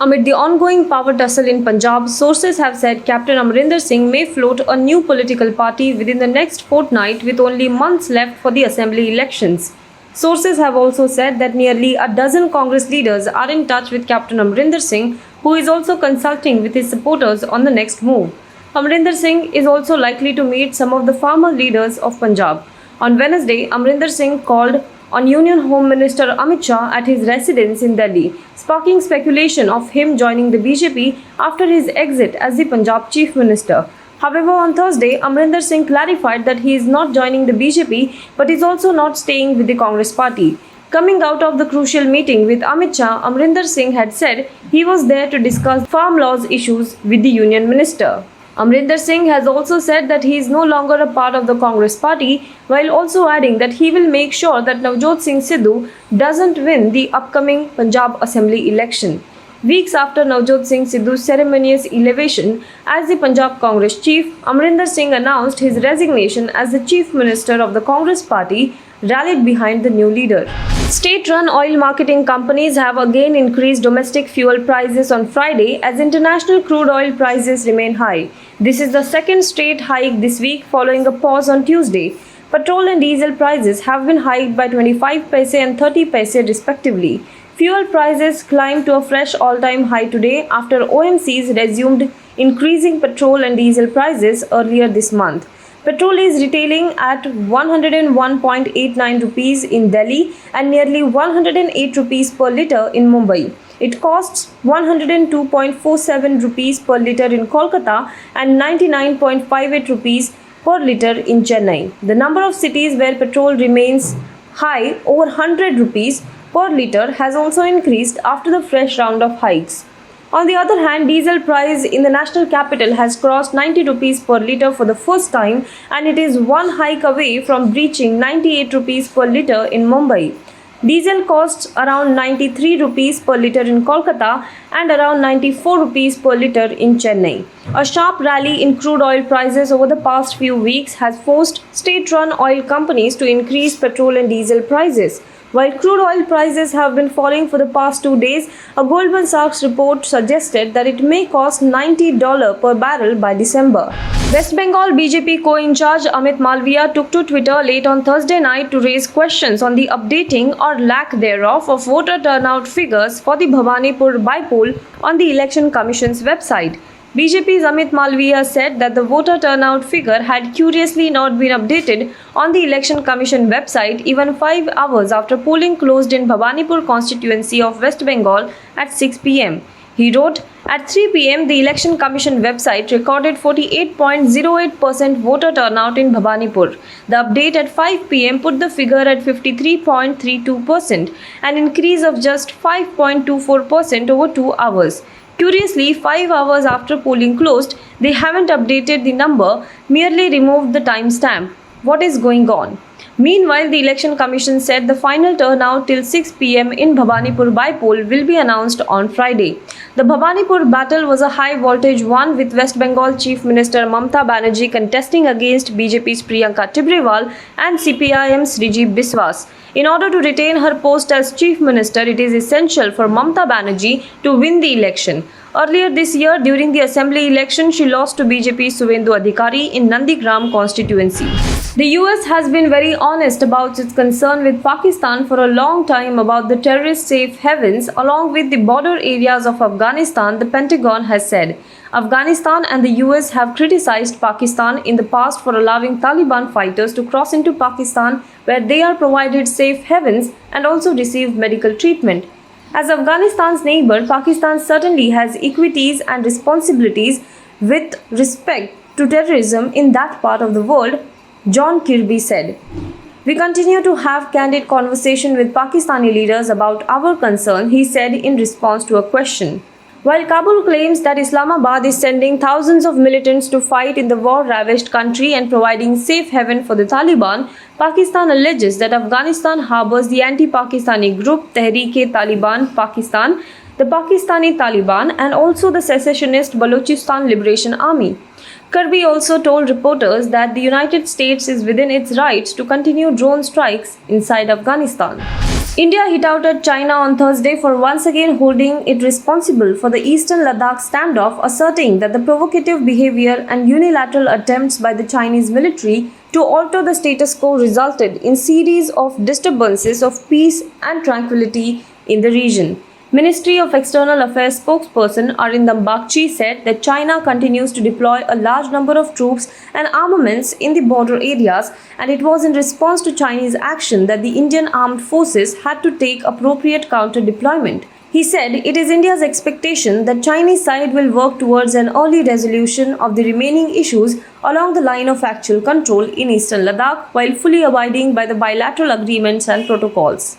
Amid the ongoing power tussle in Punjab, sources have said Captain Amarinder Singh may float a new political party within the next fortnight with only months left for the assembly elections. Sources have also said that nearly a dozen Congress leaders are in touch with Captain Amarinder Singh, who is also consulting with his supporters on the next move. Amarinder Singh is also likely to meet some of the farmer leaders of Punjab. On Wednesday, Amarinder Singh called on Union Home Minister Amit Shah at his residence in Delhi, sparking speculation of him joining the BJP after his exit as the Punjab Chief Minister. However, on Thursday, Amarinder Singh clarified that he is not joining the BJP but is also not staying with the Congress party. Coming out of the crucial meeting with Amit Shah, Amarinder Singh had said he was there to discuss farm laws issues with the Union Minister. Amarinder Singh has also said that he is no longer a part of the Congress party, while also adding that he will make sure that Navjot Singh Sidhu doesn't win the upcoming Punjab Assembly election. Weeks after Navjot Singh Sidhu's ceremonious elevation as the Punjab Congress chief, Amarinder Singh announced his resignation as the Chief Minister of the Congress party, rallied behind the new leader. State-run oil marketing companies have again increased domestic fuel prices on Friday as international crude oil prices remain high. This is the second straight hike this week following a pause on Tuesday. Petrol and diesel prices have been hiked by 25 paise and 30 paise respectively. Fuel prices climbed to a fresh all-time high today after OMCs resumed increasing petrol and diesel prices earlier this month. Petrol is retailing at 101.89 rupees in Delhi and nearly 108 rupees per litre in Mumbai. It costs 102.47 rupees per litre in Kolkata and 99.58 rupees per litre in Chennai. The number of cities where petrol remains high over 100 rupees per litre has also increased after the fresh round of hikes. On the other hand, diesel price in the national capital has crossed 90 rupees per litre for the first time, and it is one hike away from breaching 98 rupees per litre in Mumbai. Diesel costs around 93 rupees per litre in Kolkata and around 94 rupees per litre in Chennai. A sharp rally in crude oil prices over the past few weeks has forced state-run oil companies to increase petrol and diesel prices. While crude oil prices have been falling for the past 2 days, a Goldman Sachs report suggested that it may cost $90 per barrel by December. West Bengal BJP co-in-charge Amit Malviya took to Twitter late on Thursday night to raise questions on the updating or lack thereof of voter turnout figures for the Bhawanipur by-poll on the Election Commission's website. BJP's Amit Malviya said that the voter turnout figure had curiously not been updated on the Election Commission website even 5 hours after polling closed in Bhawanipur constituency of West Bengal at 6 p.m. He wrote, "At 3 p.m., the Election Commission website recorded 48.08% voter turnout in Bhawanipur. The update at 5 p.m. put the figure at 53.32%, an increase of just 5.24% over 2 hours. Curiously, 5 hours after polling closed, they haven't updated the number, merely removed the timestamp. What is going on?" Meanwhile, the Election Commission said the final turnout till 6 p.m. in Bhawanipur by-poll will be announced on Friday. The Bhawanipur battle was a high-voltage one, with West Bengal Chief Minister Mamta Banerjee contesting against BJP's Priyanka Tibrewal and CPIM's Rajiv Biswas. In order to retain her post as Chief Minister, it is essential for Mamta Banerjee to win the election. Earlier this year, during the assembly election, she lost to BJP's Suvendu Adhikari in Nandigram constituency. The US has been very honest about its concern with Pakistan for a long time about the terrorist safe havens along with the border areas of Afghanistan, the Pentagon has said. Afghanistan and the US have criticized Pakistan in the past for allowing Taliban fighters to cross into Pakistan, where they are provided safe havens and also receive medical treatment. As Afghanistan's neighbor, Pakistan certainly has equities and responsibilities with respect to terrorism in that part of the world, John Kirby said. "We continue to have candid conversation with Pakistani leaders about our concern," he said in response to a question. While Kabul claims that Islamabad is sending thousands of militants to fight in the war-ravaged country and providing safe haven for the Taliban, Pakistan alleges that Afghanistan harbors the anti-Pakistani group Tehreek-e-Taliban Pakistan, the Pakistani Taliban, and also the secessionist Balochistan Liberation Army. Kirby also told reporters that the United States is within its rights to continue drone strikes inside Afghanistan. India hit out at China on Thursday for once again holding it responsible for the eastern Ladakh standoff, asserting that the provocative behavior and unilateral attempts by the Chinese military to alter the status quo resulted in series of disturbances of peace and tranquility in the region. Ministry of External Affairs spokesperson Arindam Bagchi said that China continues to deploy a large number of troops and armaments in the border areas, and it was in response to Chinese action that the Indian armed forces had to take appropriate counter deployment. He said it is India's expectation that Chinese side will work towards an early resolution of the remaining issues along the line of actual control in eastern Ladakh while fully abiding by the bilateral agreements and protocols.